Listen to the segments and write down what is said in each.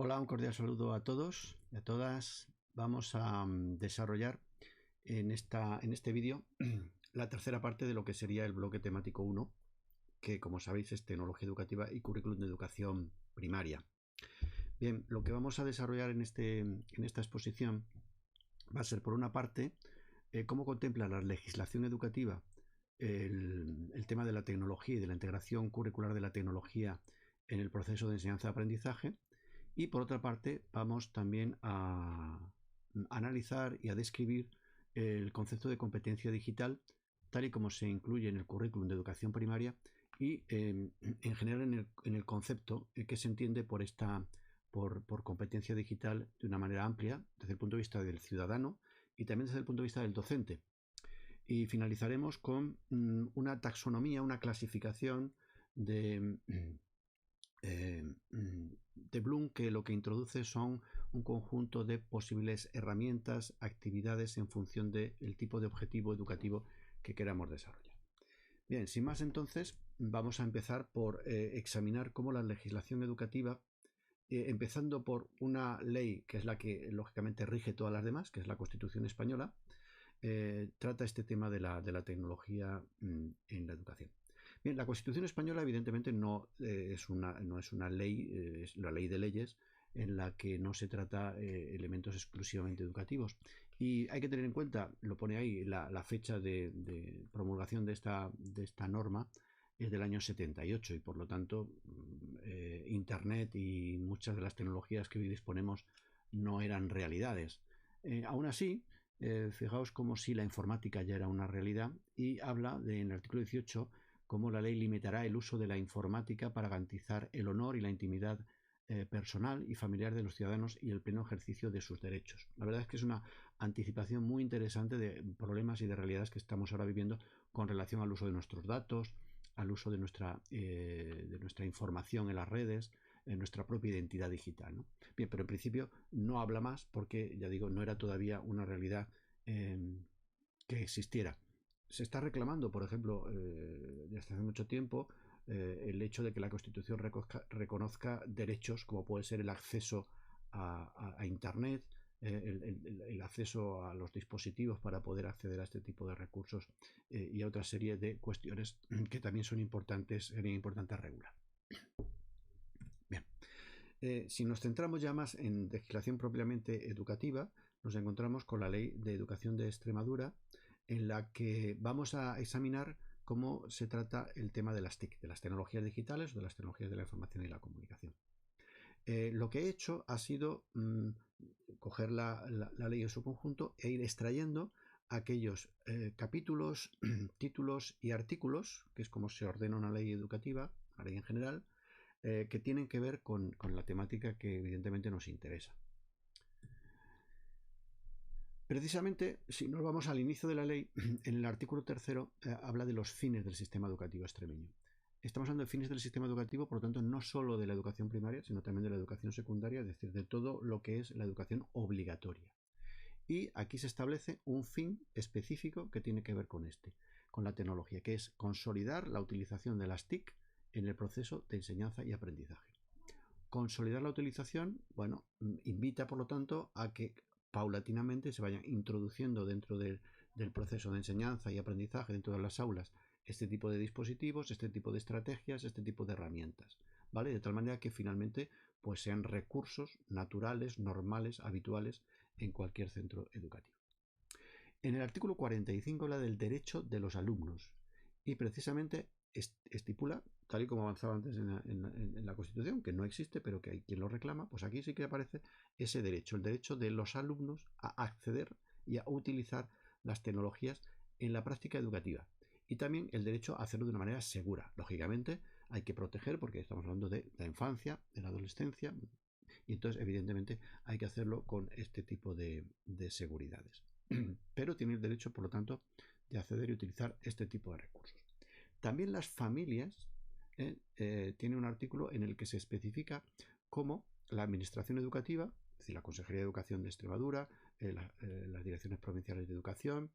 Hola, un cordial saludo a todos y a todas. Vamos a desarrollar en este vídeo la tercera parte de lo que sería el bloque temático 1, que como sabéis es tecnología educativa y currículum de educación primaria. Bien, lo que vamos a desarrollar en esta exposición va a ser, por una parte, cómo contempla la legislación educativa el tema de la tecnología y de la integración curricular de la tecnología en el proceso de enseñanza-aprendizaje. Y por otra parte, vamos también a analizar y a describir el concepto de competencia digital, tal y como se incluye en el currículum de educación primaria y en general en el concepto que se entiende por competencia digital de una manera amplia, desde el punto de vista del ciudadano y también desde el punto de vista del docente. Y finalizaremos con una taxonomía, una clasificación de Bloom, que lo que introduce son un conjunto de posibles herramientas, actividades en función del tipo de objetivo educativo que queramos desarrollar. Bien, sin más entonces, vamos a empezar por examinar cómo la legislación educativa, empezando por una ley que es la que lógicamente rige todas las demás, que es la Constitución española, trata este tema de la tecnología en la educación. Bien, la Constitución española evidentemente no es una ley, es la ley de leyes en la que no se trata elementos exclusivamente educativos. Y hay que tener en cuenta, lo pone ahí, la fecha de promulgación de esta norma es del año 78 y por lo tanto Internet y muchas de las tecnologías que hoy disponemos no eran realidades. Aún así, fijaos como si la informática ya era una realidad y habla en el artículo 18 cómo la ley limitará el uso de la informática para garantizar el honor y la intimidad personal y familiar de los ciudadanos y el pleno ejercicio de sus derechos. La verdad es que es una anticipación muy interesante de problemas y de realidades que estamos ahora viviendo con relación al uso de nuestros datos, al uso de nuestra información en las redes, en nuestra propia identidad digital, ¿no? Bien, pero en principio no habla más porque, ya digo, no era todavía una realidad que existiera. Se está reclamando, por ejemplo, desde hace mucho tiempo, el hecho de que la Constitución reconozca derechos como puede ser el acceso a Internet, el acceso a los dispositivos para poder acceder a este tipo de recursos y a otra serie de cuestiones que también sería importante regular. Bien, si nos centramos ya más en legislación propiamente educativa, nos encontramos con la Ley de Educación de Extremadura, en la que vamos a examinar cómo se trata el tema de las TIC, de las tecnologías digitales o de las tecnologías de la información y la comunicación. Lo que he hecho ha sido coger la ley en su conjunto e ir extrayendo aquellos capítulos, títulos y artículos, que es como se ordena una ley educativa, una ley en general, que tienen que ver con la temática que evidentemente nos interesa. Precisamente, si nos vamos al inicio de la ley, en el artículo 3 habla de los fines del sistema educativo extremeño. Estamos hablando de fines del sistema educativo, por lo tanto, no solo de la educación primaria, sino también de la educación secundaria, es decir, de todo lo que es la educación obligatoria. Y aquí se establece un fin específico que tiene que ver con la tecnología, que es consolidar la utilización de las TIC en el proceso de enseñanza y aprendizaje. Consolidar la utilización, bueno, invita por lo tanto a que paulatinamente se vayan introduciendo dentro del proceso de enseñanza y aprendizaje dentro de las aulas este tipo de dispositivos, este tipo de estrategias, este tipo de herramientas, ¿vale? De tal manera que finalmente pues sean recursos naturales, normales, habituales en cualquier centro educativo. En el artículo 45 habla del derecho de los alumnos y precisamente estipula, tal y como avanzaba antes en la Constitución, que no existe, pero que hay quien lo reclama, pues aquí sí que aparece ese derecho, el derecho de los alumnos a acceder y a utilizar las tecnologías en la práctica educativa. Y también el derecho a hacerlo de una manera segura. Lógicamente hay que proteger, porque estamos hablando de la infancia, de la adolescencia, y entonces evidentemente hay que hacerlo con este tipo de seguridades. Pero tiene el derecho, por lo tanto, de acceder y utilizar este tipo de recursos. También las familias tienen un artículo en el que se especifica cómo la administración educativa, es decir, la Consejería de Educación de Extremadura, las direcciones provinciales de educación,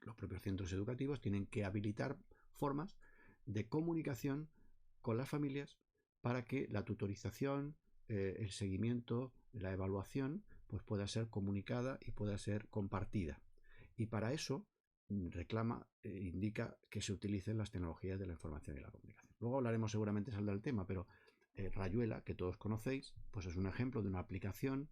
los propios centros educativos tienen que habilitar formas de comunicación con las familias para que la tutorización, el seguimiento, la evaluación, pues pueda ser comunicada y pueda ser compartida. Y para eso reclama, indica que se utilicen las tecnologías de la información y la comunicación. Luego hablaremos, seguramente saldrá el tema, pero Rayuela, que todos conocéis, pues es un ejemplo de una aplicación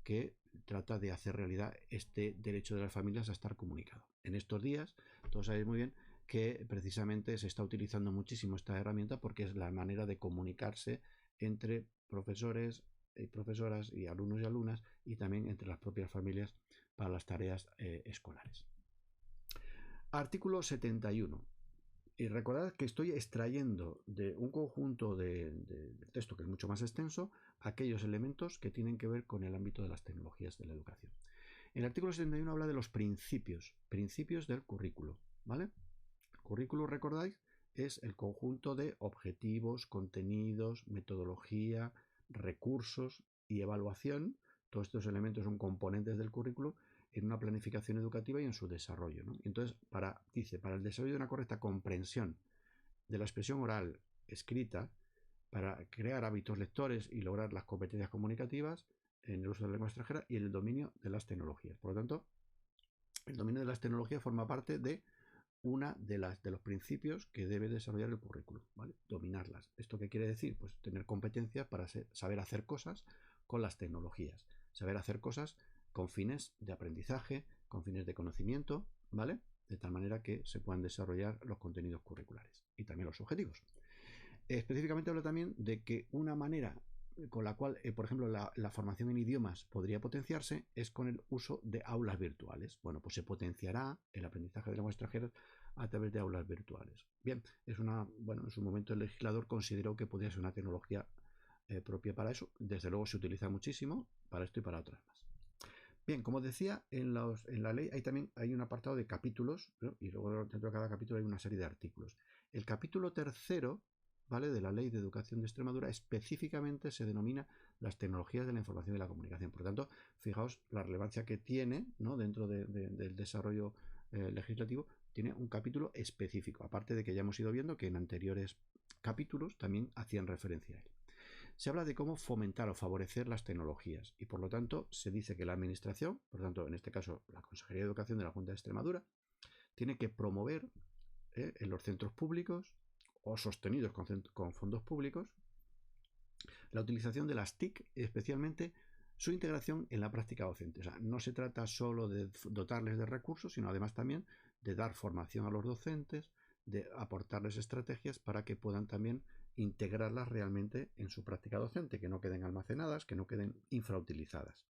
que trata de hacer realidad este derecho de las familias a estar comunicado. En estos días, todos sabéis muy bien que precisamente se está utilizando muchísimo esta herramienta porque es la manera de comunicarse entre profesores y profesoras y alumnos y alumnas, y también entre las propias familias para las tareas escolares. Artículo 71. Y recordad que estoy extrayendo de un conjunto de texto que es mucho más extenso aquellos elementos que tienen que ver con el ámbito de las tecnologías de la educación. El artículo 71 habla de los principios del currículo, ¿vale? El currículo, recordáis, es el conjunto de objetivos, contenidos, metodología, recursos y evaluación. Todos estos elementos son componentes del currículo en una planificación educativa y en su desarrollo, ¿no? Entonces, para el desarrollo de una correcta comprensión de la expresión oral escrita, para crear hábitos lectores y lograr las competencias comunicativas en el uso de la lengua extranjera y el dominio de las tecnologías. Por lo tanto, el dominio de las tecnologías forma parte de una de los principios que debe desarrollar el currículum, ¿vale? Dominarlas. ¿Esto qué quiere decir? Pues tener competencias para saber hacer cosas con las tecnologías, saber hacer cosas con fines de aprendizaje, con fines de conocimiento, ¿vale? De tal manera que se puedan desarrollar los contenidos curriculares y también los objetivos. Específicamente habla también de que una manera con la cual, por ejemplo, la formación en idiomas podría potenciarse es con el uso de aulas virtuales. Bueno, pues se potenciará el aprendizaje de lenguas extranjeras a través de aulas virtuales. Bien, en su momento el legislador consideró que podía ser una tecnología propia para eso. Desde luego se utiliza muchísimo para esto y para otras más. Bien, como decía, en la ley hay un apartado de capítulos, ¿no? Y luego dentro de cada capítulo hay una serie de artículos. El capítulo tercero, ¿vale?, de la Ley de Educación de Extremadura específicamente se denomina las tecnologías de la información y la comunicación. Por lo tanto, fijaos la relevancia que tiene, ¿no?, dentro del desarrollo legislativo. Tiene un capítulo específico, aparte de que ya hemos ido viendo que en anteriores capítulos también hacían referencia a él. Se habla de cómo fomentar o favorecer las tecnologías y por lo tanto se dice que la administración, por lo tanto en este caso la Consejería de Educación de la Junta de Extremadura, tiene que promover en los centros públicos o sostenidos con fondos públicos la utilización de las TIC, especialmente su integración en la práctica docente. O sea, no se trata solo de dotarles de recursos, sino además también de dar formación a los docentes, de aportarles estrategias para que puedan también integrarlas realmente en su práctica docente, que no queden almacenadas, que no queden infrautilizadas.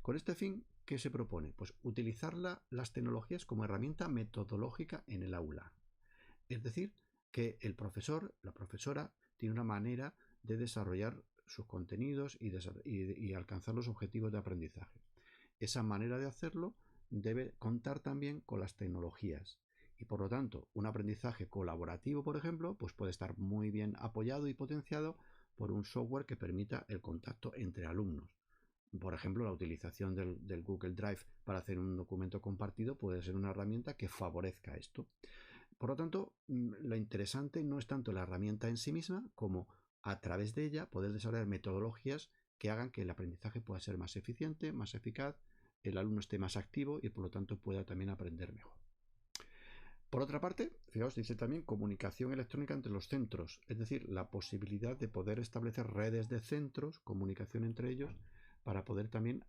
Con este fin, ¿qué se propone? Pues utilizar las tecnologías como herramienta metodológica en el aula. Es decir, que el profesor, la profesora, tiene una manera de desarrollar sus contenidos y alcanzar los objetivos de aprendizaje. Esa manera de hacerlo debe contar también con las tecnologías. Y por lo tanto, un aprendizaje colaborativo, por ejemplo, pues puede estar muy bien apoyado y potenciado por un software que permita el contacto entre alumnos. Por ejemplo, la utilización del Google Drive para hacer un documento compartido puede ser una herramienta que favorezca esto. Por lo tanto, lo interesante no es tanto la herramienta en sí misma, como a través de ella poder desarrollar metodologías que hagan que el aprendizaje pueda ser más eficiente, más eficaz, el alumno esté más activo y por lo tanto pueda también aprender mejor. Por otra parte, fijaos, dice también comunicación electrónica entre los centros, es decir, la posibilidad de poder establecer redes de centros, comunicación entre ellos, para poder también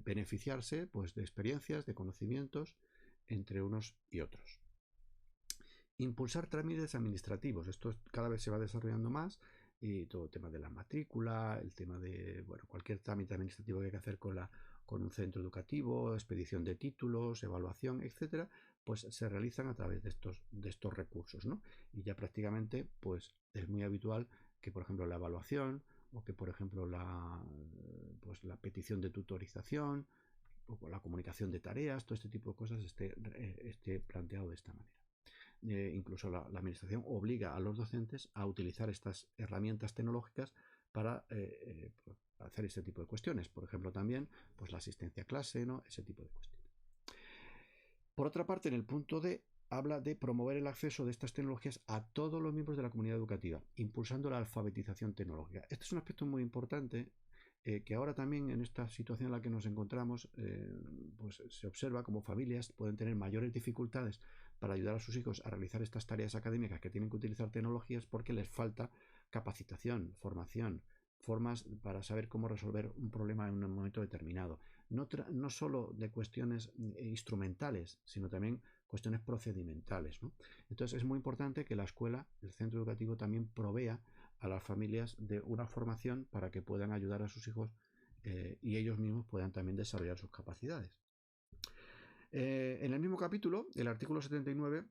beneficiarse, pues, de experiencias, de conocimientos entre unos y otros. Impulsar trámites administrativos. Esto cada vez se va desarrollando más, y todo el tema de la matrícula, el tema de cualquier trámite administrativo que hay que hacer con un centro educativo, expedición de títulos, evaluación, etcétera, pues se realizan a través de estos recursos, ¿no? Y ya prácticamente pues es muy habitual que, por ejemplo, la evaluación o que, por ejemplo, la petición de tutorización o la comunicación de tareas, todo este tipo de cosas esté planteado de esta manera. Incluso la administración obliga a los docentes a utilizar estas herramientas tecnológicas para hacer este tipo de cuestiones. Por ejemplo, también pues la asistencia a clase, ¿no?, ese tipo de cuestiones. Por otra parte, en el punto D habla de promover el acceso de estas tecnologías a todos los miembros de la comunidad educativa, impulsando la alfabetización tecnológica. Este es un aspecto muy importante que ahora también en esta situación en la que nos encontramos, pues se observa como familias pueden tener mayores dificultades para ayudar a sus hijos a realizar estas tareas académicas que tienen que utilizar tecnologías porque les falta capacitación, formación, formas para saber cómo resolver un problema en un momento determinado. No solo de cuestiones instrumentales, sino también cuestiones procedimentales, ¿no? Entonces es muy importante que la escuela, el centro educativo, también provea a las familias de una formación para que puedan ayudar a sus hijos y ellos mismos puedan también desarrollar sus capacidades. En el mismo capítulo, el artículo 79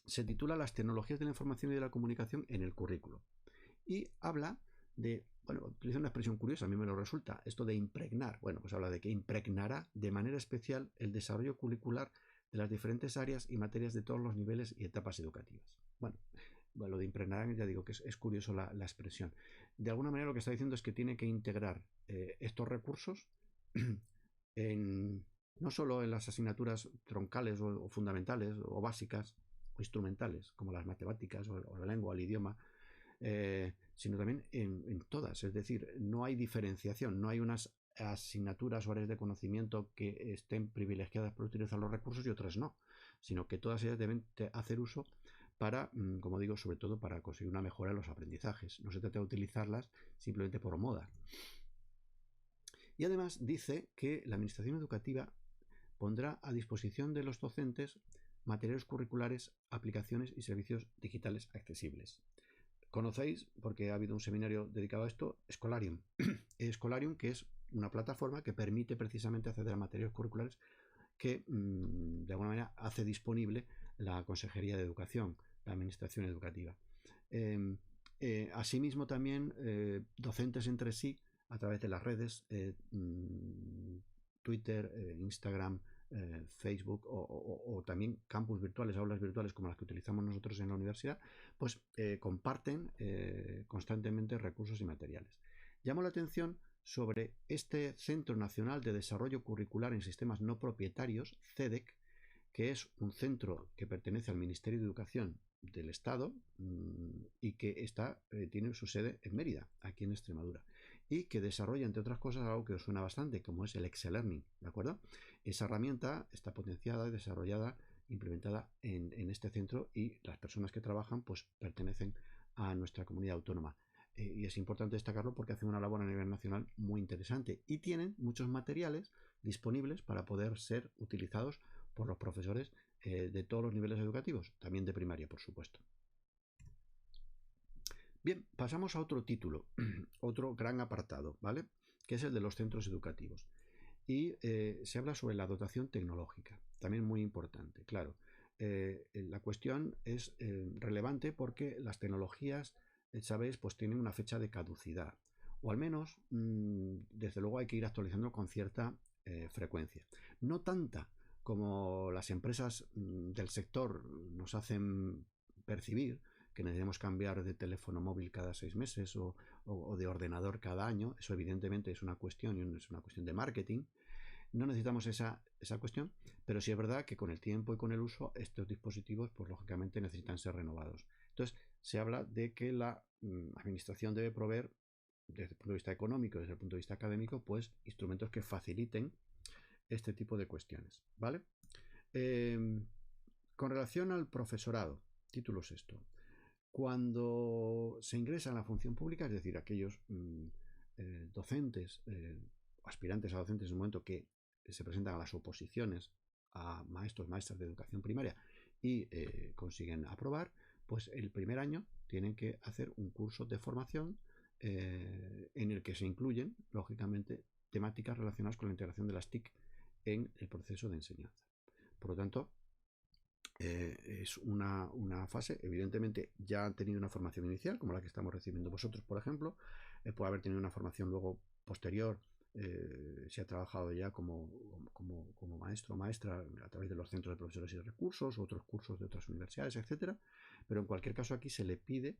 se titula Las tecnologías de la información y de la comunicación en el currículo y habla de, bueno, utiliza una expresión curiosa, a mí me lo resulta, esto de impregnar. Bueno, pues habla de que impregnará de manera especial el desarrollo curricular de las diferentes áreas y materias de todos los niveles y etapas educativas. Bueno, lo de impregnar, ya digo que es curioso la expresión. De alguna manera lo que está diciendo es que tiene que integrar estos recursos no solo en las asignaturas troncales o fundamentales o básicas o instrumentales, como las matemáticas o la lengua o el idioma, sino también en todas. Es decir, no hay diferenciación, no hay unas asignaturas o áreas de conocimiento que estén privilegiadas por utilizar los recursos y otras no, sino que todas ellas deben hacer uso para, como digo, sobre todo para conseguir una mejora en los aprendizajes. No se trata de utilizarlas simplemente por moda. Y además dice que la administración educativa pondrá a disposición de los docentes materiales curriculares, aplicaciones y servicios digitales accesibles. Conocéis, porque ha habido un seminario dedicado a esto, Scholarium. Scholarium, que es una plataforma que permite precisamente acceder a materiales curriculares que de alguna manera hace disponible la Consejería de Educación, la Administración Educativa. Asimismo también docentes entre sí a través de las redes Twitter, Instagram, Facebook o también campus virtuales, aulas virtuales como las que utilizamos nosotros en la universidad, pues comparten constantemente recursos y materiales. Llamo la atención sobre este Centro Nacional de Desarrollo Curricular en Sistemas No Propietarios, CEDEC, que es un centro que pertenece al Ministerio de Educación del Estado y que tiene su sede en Mérida, aquí en Extremadura, y que desarrolla, entre otras cosas, algo que os suena bastante, como es el Excel-Learning, ¿de acuerdo? Esa herramienta está potenciada, desarrollada, implementada en este centro y las personas que trabajan pues pertenecen a nuestra comunidad autónoma. Y es importante destacarlo porque hacen una labor a nivel nacional muy interesante y tienen muchos materiales disponibles para poder ser utilizados por los profesores de todos los niveles educativos, también de primaria, por supuesto. Bien, pasamos a otro título, otro gran apartado, ¿vale? Que es el de los centros educativos. Y se habla sobre la dotación tecnológica, también muy importante, claro. La cuestión es relevante porque las tecnologías, sabéis, pues tienen una fecha de caducidad, o al menos, desde luego, hay que ir actualizando con cierta frecuencia. No tanta como las empresas del sector nos hacen percibir, que necesitamos cambiar de teléfono móvil cada 6 meses o de ordenador cada año. Eso evidentemente es una cuestión de marketing. No necesitamos esa cuestión, pero sí es verdad que con el tiempo y con el uso estos dispositivos pues lógicamente necesitan ser renovados. Entonces se habla de que la administración debe proveer desde el punto de vista económico, desde el punto de vista académico, pues instrumentos que faciliten este tipo de cuestiones, ¿vale? Con relación al profesorado, título sexto. Cuando se ingresa en la función pública, es decir, aquellos docentes, aspirantes a docentes en un momento que se presentan a las oposiciones a maestros, maestras de educación primaria y consiguen aprobar, pues el primer año tienen que hacer un curso de formación en el que se incluyen, lógicamente, temáticas relacionadas con la integración de las TIC en el proceso de enseñanza. Por lo tanto, es una fase, evidentemente ya han tenido una formación inicial, como la que estamos recibiendo vosotros, por ejemplo, puede haber tenido una formación luego posterior, si ha trabajado ya como maestro o maestra a través de los centros de profesores y recursos, otros cursos de otras universidades, etcétera. Pero en cualquier caso aquí se le pide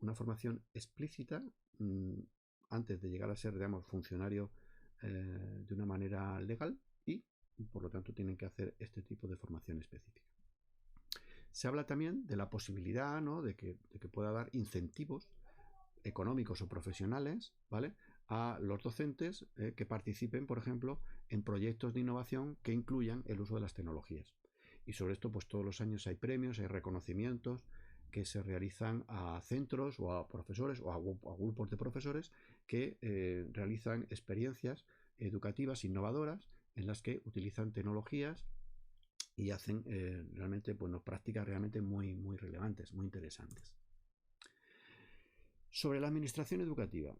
una formación explícita antes de llegar a ser, digamos, funcionario de una manera legal y por lo tanto tienen que hacer este tipo de formación específica. Se habla también de la posibilidad, ¿no?, de que pueda dar incentivos económicos o profesionales, ¿vale?, a los docentes que participen, por ejemplo, en proyectos de innovación que incluyan el uso de las tecnologías. Y sobre esto, pues todos los años hay premios, hay reconocimientos que se realizan a centros o a profesores o a grupos de profesores que realizan experiencias educativas innovadoras en las que utilizan tecnologías y hacen realmente, bueno, prácticas realmente muy relevantes, muy interesantes. Sobre la administración educativa,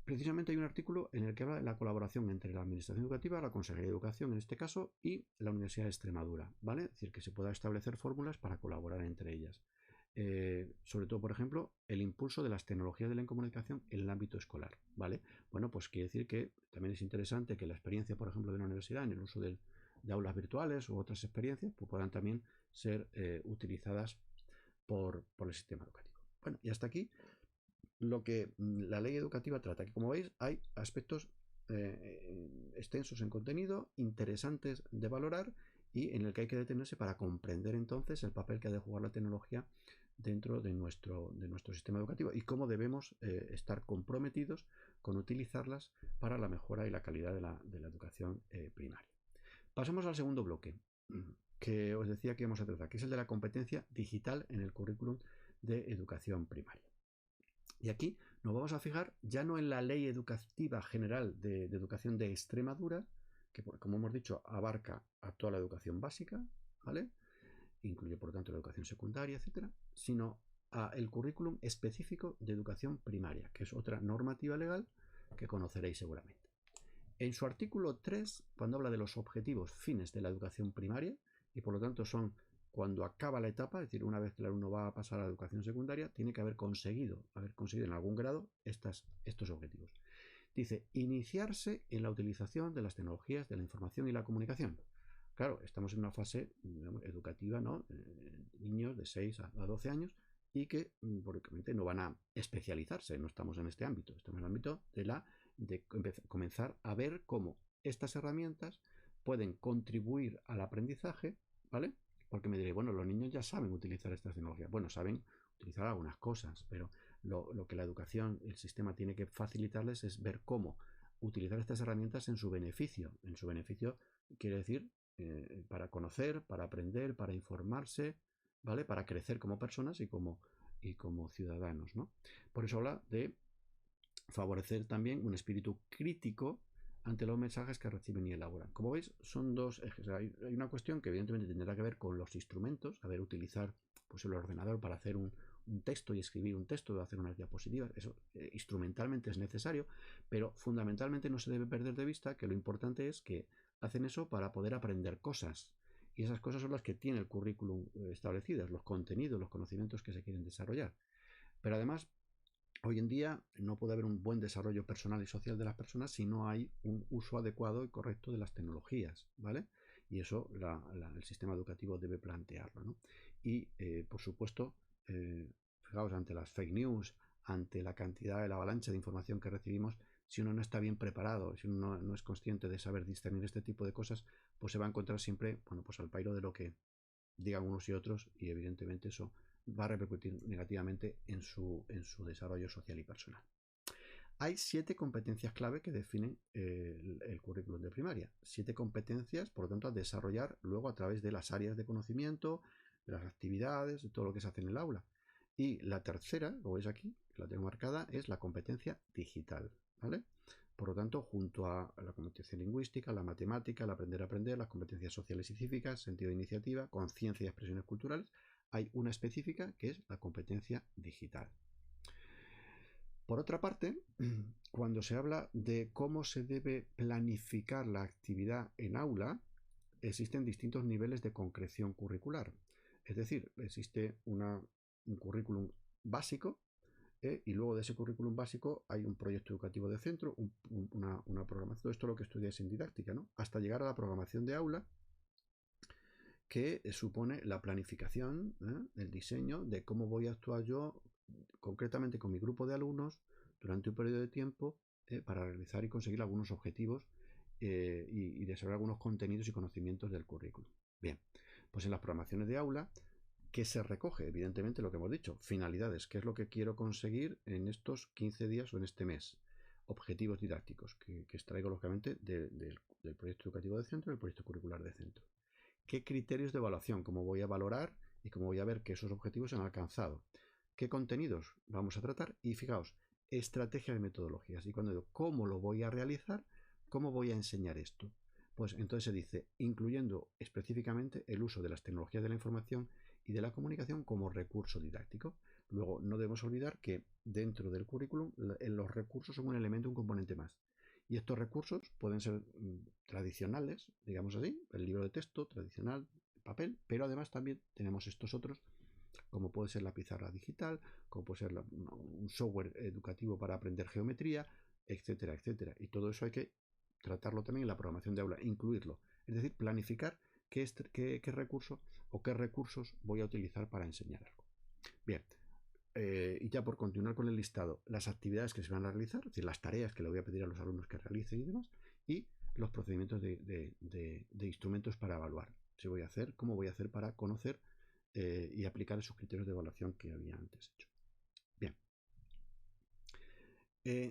precisamente hay un artículo en el que habla de la colaboración entre la administración educativa, la Consejería de Educación en este caso, y la Universidad de Extremadura, ¿vale? Es decir, que se pueda establecer fórmulas para colaborar entre ellas. Sobre todo, por ejemplo, el impulso de las tecnologías de la comunicación en el ámbito escolar, ¿vale? Bueno, pues quiere decir que también es interesante que la experiencia, por ejemplo, de una universidad en el uso de aulas virtuales u otras experiencias, pues puedan también ser utilizadas por el sistema educativo. Bueno, y hasta aquí lo que la ley educativa trata, que como veis hay aspectos extensos en contenido, interesantes de valorar y en el que hay que detenerse para comprender entonces el papel que ha de jugar la tecnología dentro de nuestro sistema educativo y cómo debemos estar comprometidos con utilizarlas para la mejora y la calidad de la educación primaria. Pasamos al segundo bloque que os decía que íbamos a tratar, que es el de la competencia digital en el currículum de educación primaria. Y aquí nos vamos a fijar ya no en la Ley Educativa General de Educación de Extremadura, que como hemos dicho abarca a toda la educación básica, ¿vale? Incluye por lo tanto la educación secundaria, etcétera, sino a el currículum específico de educación primaria, que es otra normativa legal que conoceréis seguramente. En su artículo 3, cuando habla de los objetivos fines de la educación primaria, y por lo tanto son cuando acaba la etapa, es decir, una vez que el alumno va a pasar a la educación secundaria, tiene que haber conseguido en algún grado estos objetivos. Dice, iniciarse en la utilización de las tecnologías de la información y la comunicación. Claro, estamos en una fase, digamos, educativa, ¿no? Niños de 6 a 12 años y que, lógicamente, no van a especializarse, no estamos en este ámbito, estamos en el ámbito de comenzar a ver cómo estas herramientas pueden contribuir al aprendizaje, ¿vale? Porque me diré, bueno, los niños ya saben utilizar estas tecnologías. Bueno, saben utilizar algunas cosas, pero lo que la educación, el sistema tiene que facilitarles es ver cómo utilizar estas herramientas en su beneficio. En su beneficio quiere decir para conocer, para aprender, para informarse, ¿vale? Para crecer como personas y como ciudadanos, ¿no? Por eso habla de favorecer también un espíritu crítico ante los mensajes que reciben y elaboran. Como veis, son dos ejes. Hay una cuestión que evidentemente tendrá que ver con los instrumentos, saber utilizar pues, el ordenador para hacer un texto y escribir un texto, hacer unas diapositivas. Eso instrumentalmente es necesario, pero fundamentalmente no se debe perder de vista que lo importante es que hacen eso para poder aprender cosas. Y esas cosas son las que tiene el currículum establecidas, los contenidos, los conocimientos que se quieren desarrollar. Pero además, hoy en día no puede haber un buen desarrollo personal y social de las personas si no hay un uso adecuado y correcto de las tecnologías, ¿vale? Y eso el sistema educativo debe plantearlo, ¿no? Y, por supuesto, fijaos, ante las fake news, ante la cantidad de la avalancha de información que recibimos, si uno no está bien preparado, si uno no es consciente de saber discernir este tipo de cosas, pues se va a encontrar siempre, bueno, pues al pairo de lo que digan unos y otros y evidentemente eso va a repercutir negativamente en su desarrollo social y personal. Hay 7 competencias clave que definen el currículum de primaria. 7 competencias, por lo tanto, a desarrollar luego a través de las áreas de conocimiento, de las actividades, de todo lo que se hace en el aula. Y la tercera, lo veis aquí, que la tengo marcada, es la competencia digital, ¿vale? Por lo tanto, junto a la competencia lingüística, la matemática, el aprender a aprender, las competencias sociales y cívicas, sentido de iniciativa, conciencia y expresiones culturales, hay una específica que es la competencia digital. Por otra parte, cuando se habla de cómo se debe planificar la actividad en aula, existen distintos niveles de concreción curricular. Es decir, existe un currículum básico y luego de ese currículum básico hay un proyecto educativo de centro, una programación, todo esto es lo que estudiáis en didáctica, ¿no? Hasta llegar a la programación de aula, que supone la planificación, el diseño de cómo voy a actuar yo concretamente con mi grupo de alumnos durante un periodo de tiempo para realizar y conseguir algunos objetivos y desarrollar algunos contenidos y conocimientos del currículum. Bien, pues en las programaciones de aula, ¿qué se recoge? Evidentemente lo que hemos dicho, finalidades, qué es lo que quiero conseguir en estos 15 días o en este mes. objetivos didácticos que extraigo lógicamente del proyecto educativo de centro y del proyecto curricular de centro. ¿Qué criterios de evaluación? ¿Cómo voy a valorar y cómo voy a ver que esos objetivos se han alcanzado? ¿Qué contenidos vamos a tratar? Y fijaos, estrategias y metodologías. Y cuando digo cómo lo voy a realizar, ¿cómo voy a enseñar esto? Pues entonces se dice, incluyendo específicamente el uso de las tecnologías de la información y de la comunicación como recurso didáctico. Luego, no debemos olvidar que dentro del currículum los recursos son un elemento, un componente más. Y estos recursos pueden ser tradicionales, digamos así, el libro de texto tradicional, papel, pero además también tenemos estos otros, como puede ser la pizarra digital, como puede ser un software educativo para aprender geometría, etcétera, etcétera. Y todo eso hay que tratarlo también en la programación de aula, incluirlo. Es decir, planificar qué recurso o qué recursos voy a utilizar para enseñar algo. Bien, y ya por continuar con el listado, las actividades que se van a realizar, es decir, las tareas que le voy a pedir a los alumnos que realicen y demás, y los procedimientos de instrumentos para evaluar. ¿Qué voy a hacer? ¿Cómo voy a hacer para conocer y aplicar esos criterios de evaluación que había antes hecho? Bien.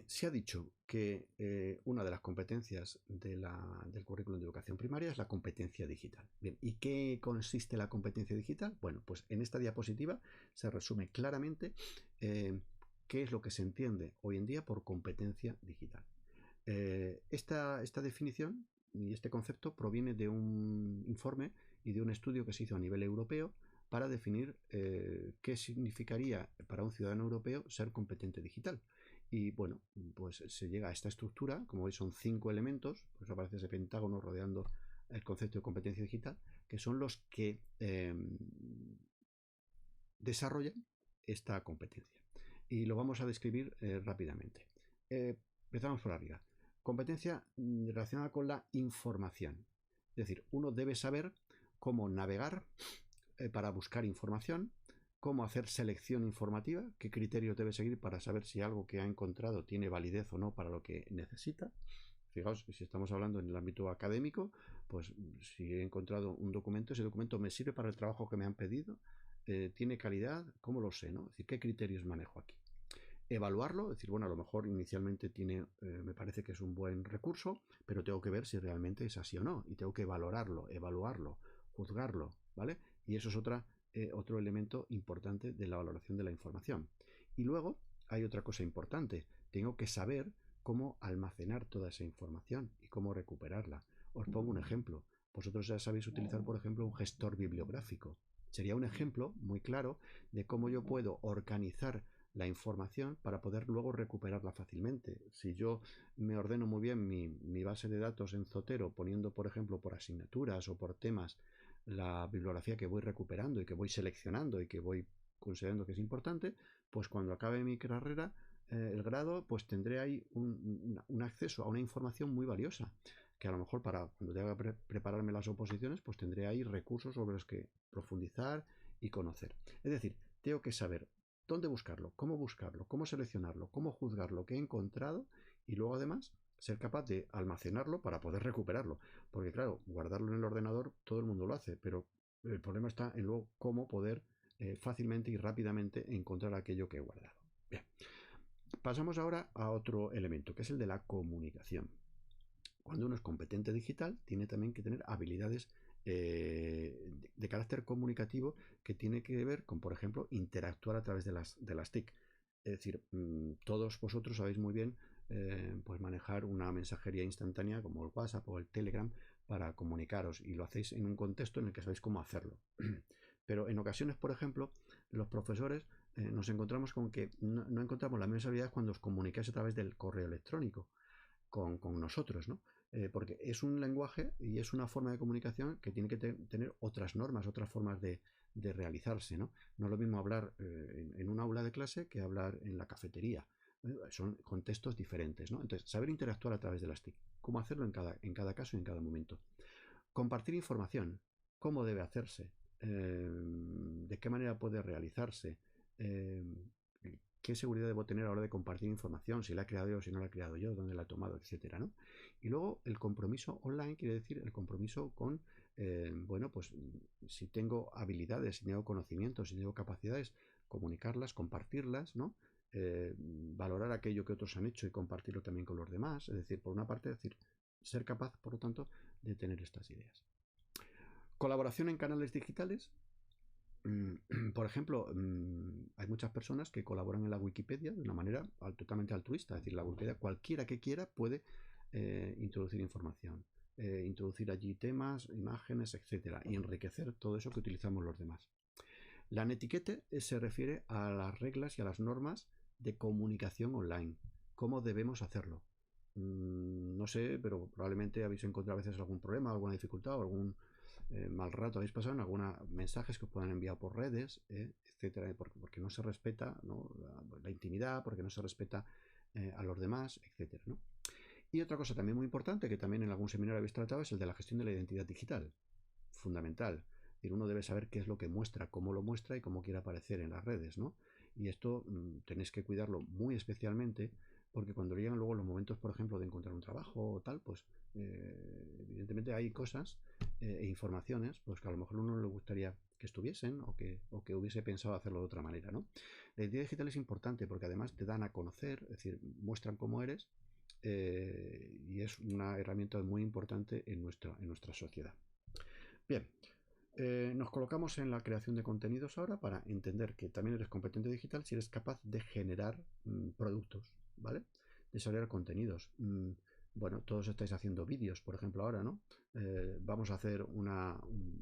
Se ha dicho que una de las competencias del currículum de educación primaria es la competencia digital. Bien, ¿y qué consiste la competencia digital? Bueno, pues en esta diapositiva se resume claramente qué es lo que se entiende hoy en día por competencia digital. Esta definición y este concepto proviene de un informe y de un estudio que se hizo a nivel europeo para definir qué significaría para un ciudadano europeo ser competente digital. Y bueno, pues se llega a esta estructura, como veis son 5 elementos, pues aparece ese pentágono rodeando el concepto de competencia digital, que son los que desarrollan esta competencia. Y lo vamos a describir rápidamente. Empezamos por arriba. Competencia relacionada con la información. Es decir, uno debe saber cómo navegar para buscar información, cómo hacer selección informativa, qué criterios debe seguir para saber si algo que ha encontrado tiene validez o no para lo que necesita. Fijaos, si estamos hablando en el ámbito académico, pues si he encontrado un documento, ese documento me sirve para el trabajo que me han pedido, tiene calidad, ¿cómo lo sé? ¿No? Es decir, ¿qué criterios manejo aquí? Evaluarlo, es decir, bueno, a lo mejor inicialmente me parece que es un buen recurso, pero tengo que ver si realmente es así o no, y tengo que valorarlo, evaluarlo, juzgarlo, ¿vale? Y eso es otro elemento importante de la valoración de la información. Y luego hay otra cosa importante, tengo que saber cómo almacenar toda esa información y cómo recuperarla. Os pongo un ejemplo. Vosotros ya sabéis utilizar, por ejemplo, un gestor bibliográfico. Sería un ejemplo muy claro de cómo yo puedo organizar la información para poder luego recuperarla fácilmente. Si yo me ordeno muy bien mi base de datos en Zotero, poniendo, por ejemplo, por asignaturas o por temas, la bibliografía que voy recuperando y que voy seleccionando y que voy considerando que es importante, pues cuando acabe mi carrera, el grado, pues tendré ahí un acceso a una información muy valiosa, que a lo mejor para cuando tenga que prepararme las oposiciones, pues tendré ahí recursos sobre los que profundizar y conocer. Es decir, tengo que saber dónde buscarlo, cómo seleccionarlo, cómo juzgar lo que he encontrado y luego además ser capaz de almacenarlo para poder recuperarlo. Porque claro, guardarlo en el ordenador todo el mundo lo hace, pero el problema está en luego cómo poder fácilmente y rápidamente encontrar aquello que he guardado. Bien, pasamos ahora a otro elemento, que es el de la comunicación. Cuando uno es competente digital, tiene también que tener habilidades de carácter comunicativo que tiene que ver con, por ejemplo, interactuar a través de las TIC. Es decir, todos vosotros sabéis muy bien pues manejar una mensajería instantánea como el WhatsApp o el Telegram para comunicaros y lo hacéis en un contexto en el que sabéis cómo hacerlo. Pero en ocasiones, por ejemplo, los profesores nos encontramos con que no encontramos las mismas habilidades cuando os comunicáis a través del correo electrónico con nosotros, ¿no? Porque es un lenguaje y es una forma de comunicación que tiene que tener otras normas, otras formas de realizarse, ¿no? No es lo mismo hablar en un aula de clase que hablar en la cafetería. Son contextos diferentes, ¿no? Entonces, saber interactuar a través de las TIC, cómo hacerlo en cada caso y en cada momento. Compartir información, cómo debe hacerse, de qué manera puede realizarse, qué seguridad debo tener a la hora de compartir información, si la he creado yo, si no la he creado yo, dónde la he tomado, etcétera, ¿no? Y luego el compromiso online quiere decir el compromiso con, bueno, pues si tengo habilidades, si tengo conocimientos, si tengo capacidades, comunicarlas, compartirlas, ¿no? valorar aquello que otros han hecho y compartirlo también con los demás. Es decir, por una parte, ser capaz, por lo tanto, de tener estas ideas. Colaboración en canales digitales. Por ejemplo, hay muchas personas que colaboran en la Wikipedia de una manera totalmente altruista. Es decir, la Wikipedia, cualquiera que quiera puede introducir información, introducir allí temas, imágenes, etcétera, y enriquecer todo eso que utilizamos los demás. La netiquette se refiere a las reglas y a las normas de comunicación online. ¿Cómo debemos hacerlo? No sé, pero probablemente habéis encontrado a veces algún problema, alguna dificultad o algún mal rato habéis pasado en algunos mensajes que os puedan enviar por redes, etcétera, porque no se respeta, ¿no? la intimidad, porque no se respeta a los demás, etcétera, ¿no? Y otra cosa también muy importante, que también en algún seminario habéis tratado, es el de la gestión de la identidad digital. Fundamental. Es decir, uno debe saber qué es lo que muestra, cómo lo muestra y cómo quiere aparecer en las redes, ¿no? Y esto tenéis que cuidarlo muy especialmente, porque cuando llegan luego los momentos, por ejemplo, de encontrar un trabajo o tal, pues evidentemente hay cosas e informaciones pues que a lo mejor a uno le gustaría que estuviesen o que hubiese pensado hacerlo de otra manera, ¿no? La identidad digital es importante porque además te dan a conocer, es decir, muestran cómo eres y es una herramienta muy importante en nuestra sociedad. Bien, nos colocamos en la creación de contenidos ahora para entender que también eres competente digital si eres capaz de generar productos, ¿vale? Desarrollar contenidos. Bueno, todos estáis haciendo vídeos, por ejemplo, ahora, ¿no? Vamos a hacer un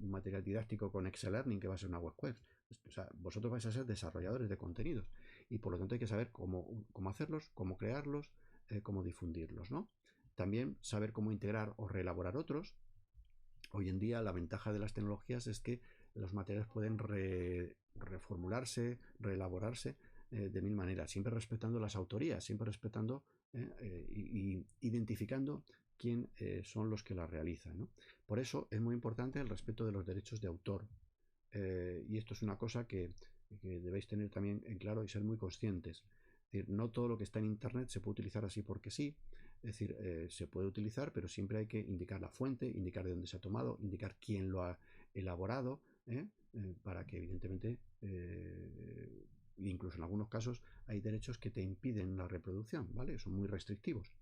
material didáctico con Excel Learning que va a ser una web. O sea, vosotros vais a ser desarrolladores de contenidos y por lo tanto hay que saber cómo hacerlos, cómo crearlos, cómo difundirlos, ¿no? También saber cómo integrar o reelaborar otros. Hoy en día la ventaja de las tecnologías es que los materiales pueden reformularse, reelaborarse de mil maneras, siempre respetando las autorías, siempre respetando y identificando quién son los que las realizan, ¿no? Por eso es muy importante el respeto de los derechos de autor. Y esto es una cosa que debéis tener también en claro y ser muy conscientes. Es decir, no todo lo que está en Internet se puede utilizar así porque sí. Es decir, se puede utilizar, pero siempre hay que indicar la fuente, indicar de dónde se ha tomado, indicar quién lo ha elaborado, para que evidentemente, incluso en algunos casos, hay derechos que te impiden la reproducción, ¿vale? Son muy restrictivos.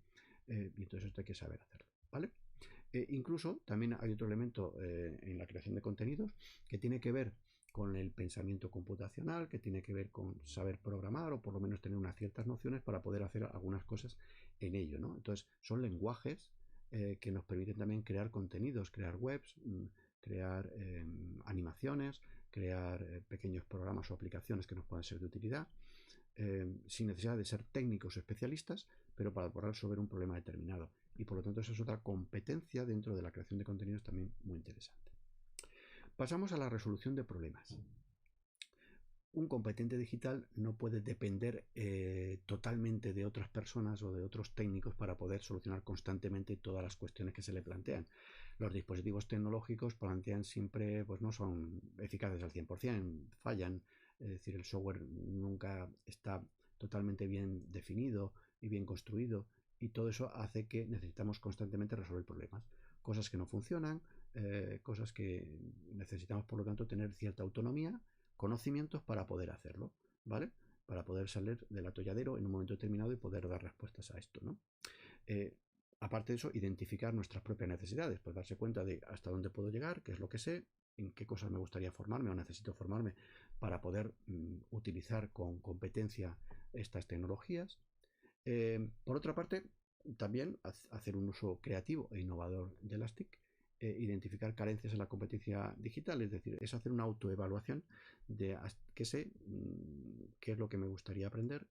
Y entonces esto hay que saber hacerlo, ¿vale? Incluso también hay otro elemento en la creación de contenidos que tiene que ver con el pensamiento computacional, que tiene que ver con saber programar o por lo menos tener unas ciertas nociones para poder hacer algunas cosas en ello, ¿no? Entonces son lenguajes que nos permiten también crear contenidos, crear webs, crear animaciones, crear pequeños programas o aplicaciones que nos puedan ser de utilidad, sin necesidad de ser técnicos o especialistas, pero para poder resolver un problema determinado. Y por lo tanto esa es otra competencia dentro de la creación de contenidos también muy interesante. Pasamos a la resolución de problemas. Un competente digital no puede depender totalmente de otras personas o de otros técnicos para poder solucionar constantemente todas las cuestiones que se le plantean. Los dispositivos tecnológicos plantean siempre, pues no son eficaces al 100%, fallan, es decir, el software nunca está totalmente bien definido y bien construido, y todo eso hace que necesitamos constantemente resolver problemas. Cosas que no funcionan, cosas que necesitamos, por lo tanto, tener cierta autonomía, conocimientos para poder hacerlo, ¿vale? Para poder salir del atolladero en un momento determinado y poder dar respuestas a esto, ¿no? Aparte de eso, identificar nuestras propias necesidades, pues darse cuenta de hasta dónde puedo llegar, qué es lo que sé, en qué cosas me gustaría formarme o necesito formarme para poder utilizar con competencia estas tecnologías. Por otra parte, también hacer un uso creativo e innovador de las TIC, identificar carencias en la competencia digital, es decir, es hacer una autoevaluación de qué sé, qué es lo que me gustaría aprender,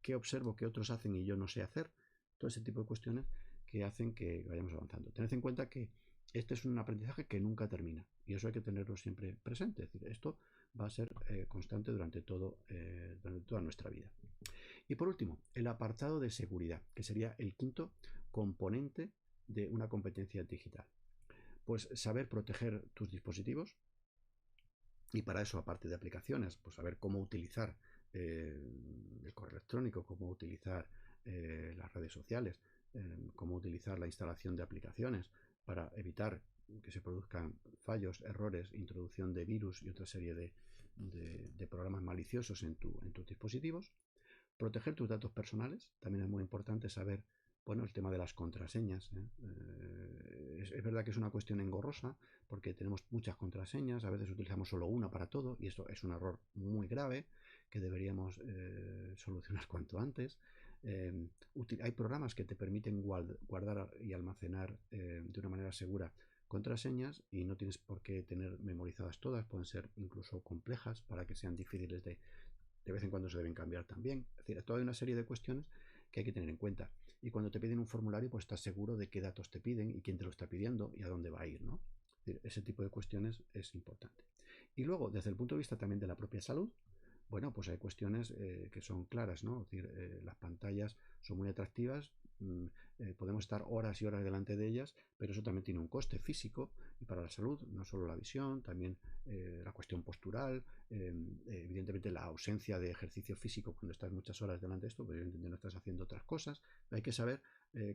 qué observo que otros hacen y yo no sé hacer, todo ese tipo de cuestiones que hacen que vayamos avanzando. Tened en cuenta que este es un aprendizaje que nunca termina y eso hay que tenerlo siempre presente, es decir, esto va a ser constante durante toda nuestra vida. Y por último, el apartado de seguridad, que sería el quinto componente de una competencia digital. Pues saber proteger tus dispositivos, y para eso, aparte de aplicaciones, pues saber cómo utilizar el correo electrónico, cómo utilizar las redes sociales, cómo utilizar la instalación de aplicaciones para evitar que se produzcan fallos, errores, introducción de virus y otra serie de programas maliciosos en tus dispositivos. Proteger tus datos personales, también es muy importante saber, bueno, el tema de las contraseñas. Es verdad que es una cuestión engorrosa porque tenemos muchas contraseñas, a veces utilizamos solo una para todo y esto es un error muy grave que deberíamos solucionar cuanto antes. Hay programas que te permiten guardar y almacenar de una manera segura contraseñas y no tienes por qué tener memorizadas todas, pueden ser incluso complejas para que sean difíciles de vez en cuando se deben cambiar también. Es decir, toda una serie de cuestiones que hay que tener en cuenta. Y cuando te piden un formulario, pues estás seguro de qué datos te piden y quién te lo está pidiendo y a dónde va a ir, ¿no? Es decir, ese tipo de cuestiones es importante. Y luego, desde el punto de vista también de la propia salud, bueno, pues hay cuestiones que son claras, ¿no? Es decir, las pantallas son muy atractivas, podemos estar horas y horas delante de ellas, pero eso también tiene un coste físico y para la salud, no solo la visión, también la cuestión postural, evidentemente la ausencia de ejercicio físico cuando estás muchas horas delante de esto, pero evidentemente no estás haciendo otras cosas. Hay que saber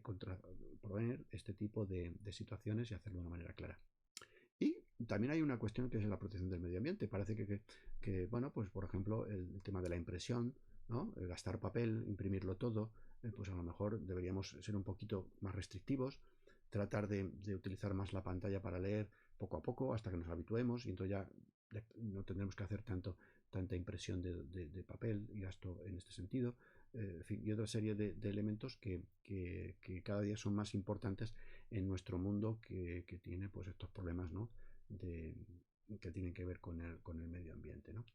contraponer este tipo de situaciones y hacerlo de una manera clara. Y también hay una cuestión que es la protección del medio ambiente. Parece que bueno, pues por ejemplo, el tema de la impresión, ¿no? El gastar papel, imprimirlo todo, pues a lo mejor deberíamos ser un poquito más restrictivos, tratar de utilizar más la pantalla para leer poco a poco hasta que nos habituemos y entonces ya no tendremos que hacer tanta impresión de papel y gasto en este sentido. En fin, y otra serie de elementos que cada día son más importantes en nuestro mundo que tiene pues estos problemas, ¿no? Que tienen que ver con el medio ambiente, ¿no?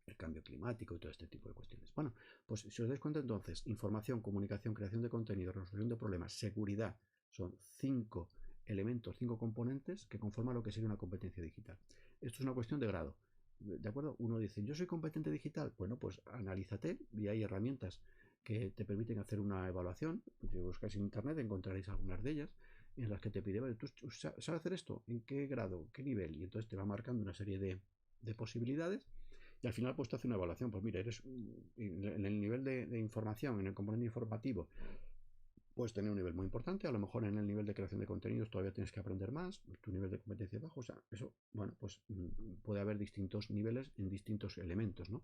El cambio climático y todo este tipo de cuestiones. Bueno, pues si os dais cuenta entonces, información, comunicación, creación de contenido, resolución de problemas, seguridad, son 5 elementos, 5 componentes que conforman lo que sería una competencia digital. Esto es una cuestión de grado. ¿De acuerdo? Uno dice, yo soy competente digital. Bueno, pues analízate y hay herramientas que te permiten hacer una evaluación. Si buscáis en internet encontraréis algunas de ellas en las que te pide, vale, ¿tú sabes hacer esto? ¿En qué grado? ¿Qué nivel? Y entonces te va marcando una serie de posibilidades y al final pues te hace una evaluación. Pues mira, eres en el nivel de información, en el componente informativo, puedes tener un nivel muy importante, a lo mejor en el nivel de creación de contenidos todavía tienes que aprender más, tu nivel de competencia es bajo, o sea, eso, bueno, pues puede haber distintos niveles en distintos elementos, ¿no?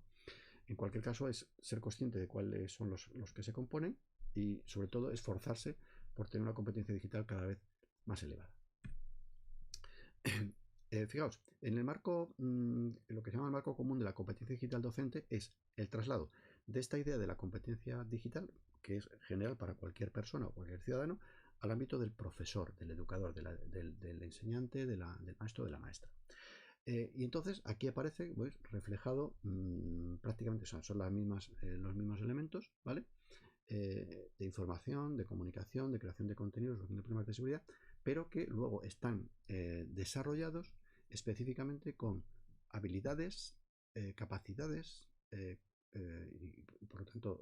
En cualquier caso es ser consciente de cuáles son los que se componen y sobre todo esforzarse por tener una competencia digital cada vez más elevada. Fijaos, en el marco, lo que se llama el marco común de la competencia digital docente es el traslado de esta idea de la competencia digital, que es general para cualquier persona o cualquier ciudadano, al ámbito del profesor, del educador, del enseñante, del maestro, de la maestra. Y entonces aquí aparece pues, reflejado prácticamente son los mismos elementos, ¿vale? De información, de comunicación, de creación de contenidos, de problemas de seguridad, pero que luego están desarrollados específicamente con habilidades, capacidades y por lo tanto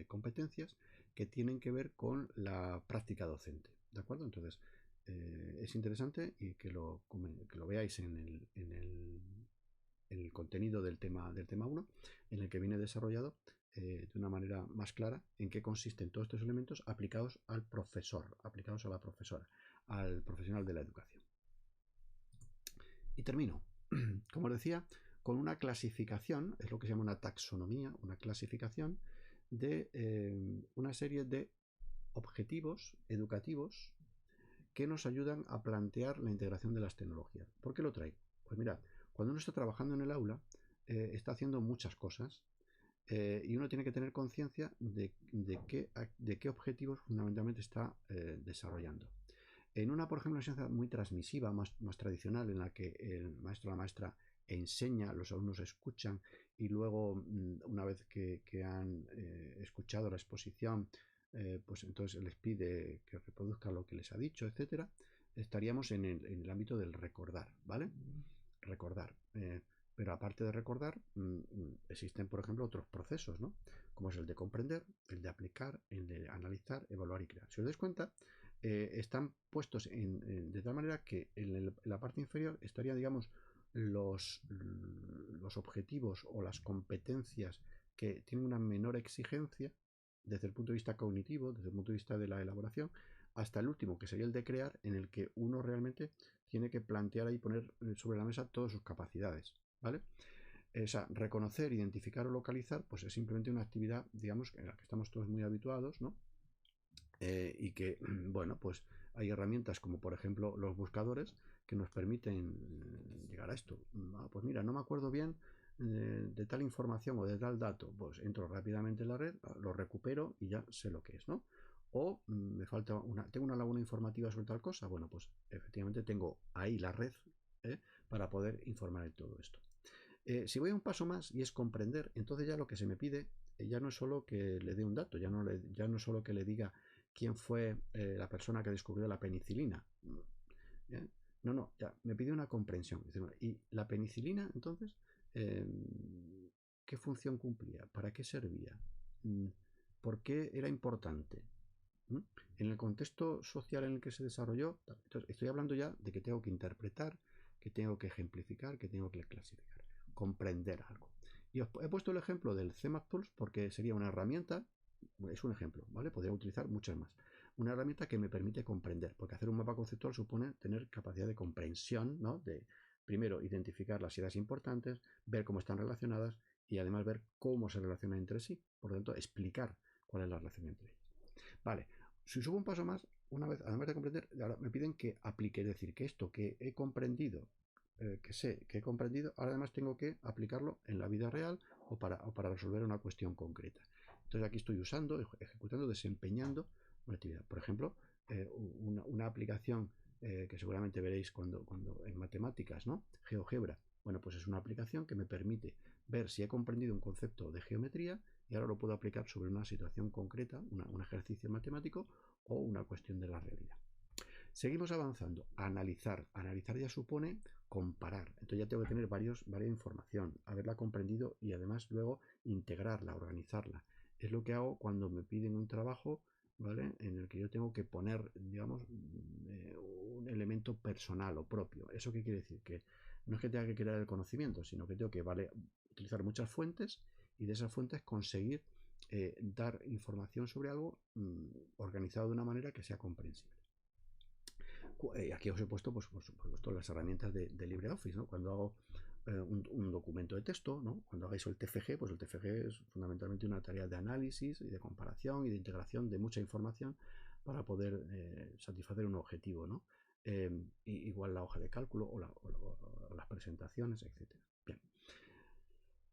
competencias que tienen que ver con la práctica docente. ¿De acuerdo? Entonces, es interesante y que lo veáis en el contenido del tema 1, en el que viene desarrollado de una manera más clara en qué consisten todos estos elementos aplicados al profesor, aplicados a la profesora, al profesional de la educación. Y termino, como os decía, con una clasificación, es lo que se llama una taxonomía, una clasificación de una serie de objetivos educativos que nos ayudan a plantear la integración de las tecnologías. ¿Por qué lo traigo? Pues mirad, cuando uno está trabajando en el aula, está haciendo muchas cosas y uno tiene que tener conciencia de qué objetivos fundamentalmente está desarrollando. En una, por ejemplo, enseñanza muy transmisiva, más tradicional, en la que el maestro o la maestra enseña, los alumnos escuchan y luego, una vez que han escuchado la exposición, pues entonces les pide que reproduzcan lo que les ha dicho, etcétera, estaríamos en el ámbito del recordar, ¿vale? Recordar. Pero aparte de recordar, existen, por ejemplo, otros procesos, ¿no? Como es el de comprender, el de aplicar, el de analizar, evaluar y crear. Si os dais cuenta, están puestos de tal manera que en la parte inferior estarían, digamos, los objetivos o las competencias que tienen una menor exigencia desde el punto de vista cognitivo, desde el punto de vista de la elaboración, hasta el último, que sería el de crear, en el que uno realmente tiene que plantear y poner sobre la mesa todas sus capacidades, ¿vale? reconocer, identificar o localizar, pues es simplemente una actividad, digamos, en la que estamos todos muy habituados, ¿no? Y que, bueno, pues hay herramientas como por ejemplo los buscadores que nos permiten llegar a esto. Pues mira, no me acuerdo bien de tal información o de tal dato, pues entro rápidamente en la red, lo recupero y ya sé lo que es, ¿no? O me falta tengo una laguna informativa sobre tal cosa, bueno, pues efectivamente tengo ahí la red para poder informar de todo esto. Si voy a un paso más y es comprender, entonces ya lo que se me pide ya no es solo que le dé un dato, ya no es solo que le diga quién fue la persona que descubrió la penicilina. ¿Eh? No, ya me pide una comprensión. ¿Y la penicilina, entonces, qué función cumplía? ¿Para qué servía? ¿Por qué era importante? En el contexto social en el que se desarrolló, entonces estoy hablando ya de que tengo que interpretar, que tengo que ejemplificar, que tengo que clasificar, comprender algo. Y os he puesto el ejemplo del CMAP-Tools porque sería una herramienta, es un ejemplo, ¿vale? Podría utilizar muchas más. Una herramienta que me permite comprender, porque hacer un mapa conceptual supone tener capacidad de comprensión, ¿no? De primero identificar las ideas importantes, ver cómo están relacionadas y además ver cómo se relacionan entre sí. Por lo tanto, explicar cuál es la relación entre ellas. Vale, si subo un paso más, una vez, además de comprender, ahora me piden que aplique, es decir, que esto que he comprendido, que sé que he comprendido, ahora además tengo que aplicarlo en la vida real o para resolver una cuestión concreta. Entonces aquí estoy usando, ejecutando, desempeñando una actividad. Por ejemplo, una aplicación que seguramente veréis cuando en matemáticas, ¿no? GeoGebra. Bueno, pues es una aplicación que me permite ver si he comprendido un concepto de geometría y ahora lo puedo aplicar sobre una situación concreta, un ejercicio matemático o una cuestión de la realidad. Seguimos avanzando. Analizar. Analizar ya supone comparar. Entonces ya tengo que tener varias información, haberla comprendido y además luego integrarla, organizarla. Es lo que hago cuando me piden un trabajo, ¿vale? En el que yo tengo que poner, digamos, un elemento personal o propio. ¿Eso qué quiere decir? Que no es que tenga que crear el conocimiento, sino que tengo que utilizar muchas fuentes y de esas fuentes conseguir dar información sobre algo organizado de una manera que sea comprensible. Aquí os he puesto, pues, por supuesto, las herramientas de LibreOffice, ¿no? Cuando hago un documento de texto, ¿no? Cuando hagáis el TFG, pues el TFG es fundamentalmente una tarea de análisis y de comparación y de integración de mucha información para poder satisfacer un objetivo, ¿no? Igual la hoja de cálculo o las presentaciones, etc. Bien.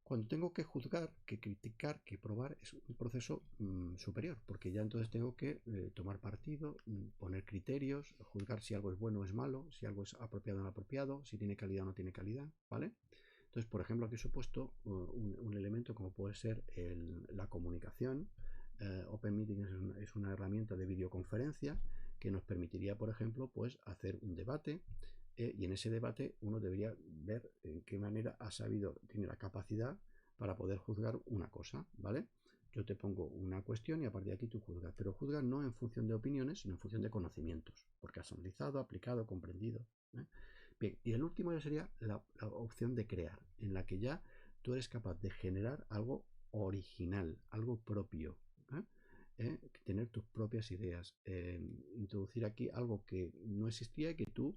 Cuando tengo que juzgar, que criticar, que probar, es un proceso superior, porque ya entonces tengo que tomar partido, poner criterios, juzgar si algo es bueno o es malo, si algo es apropiado o no apropiado, si tiene calidad o no tiene calidad, ¿vale? Entonces, por ejemplo, aquí os he puesto un elemento como puede ser la comunicación. OpenMeeting es una herramienta de videoconferencia que nos permitiría, por ejemplo, pues hacer un debate y en ese debate uno debería ver en qué manera tiene la capacidad para poder juzgar una cosa, ¿vale? Yo te pongo una cuestión y a partir de aquí tú juzgas, pero juzgas no en función de opiniones, sino en función de conocimientos, porque has analizado, aplicado, comprendido. Bien, y el último ya sería la opción de crear, en la que ya tú eres capaz de generar algo original, algo propio, tener tus propias ideas, introducir aquí algo que no existía y que tú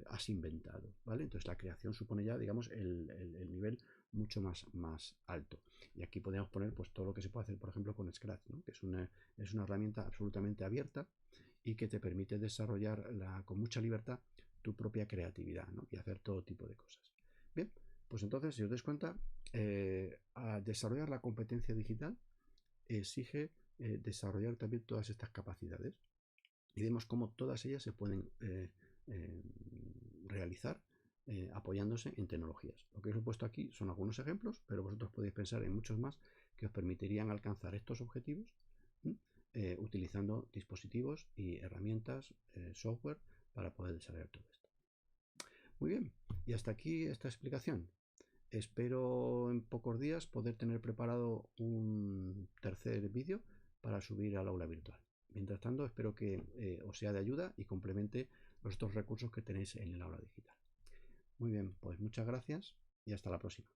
has inventado, ¿vale? Entonces la creación supone ya, digamos, el nivel mucho más alto. Y aquí podemos poner pues todo lo que se puede hacer, por ejemplo, con Scratch, ¿no? Que es una herramienta absolutamente abierta y que te permite desarrollar con mucha libertad tu propia creatividad, ¿no? Y hacer todo tipo de cosas. Bien, pues entonces, si os dais cuenta, a desarrollar la competencia digital exige desarrollar también todas estas capacidades y vemos cómo todas ellas se pueden realizar apoyándose en tecnologías. Lo que os he puesto aquí son algunos ejemplos, pero vosotros podéis pensar en muchos más que os permitirían alcanzar estos objetivos utilizando dispositivos y herramientas, software, para poder desarrollar todo esto. Muy bien, y hasta aquí esta explicación. Espero en pocos días poder tener preparado un tercer vídeo para subir al aula virtual. Mientras tanto, espero que os sea de ayuda y complemente los otros recursos que tenéis en el aula digital. Muy bien, pues muchas gracias y hasta la próxima.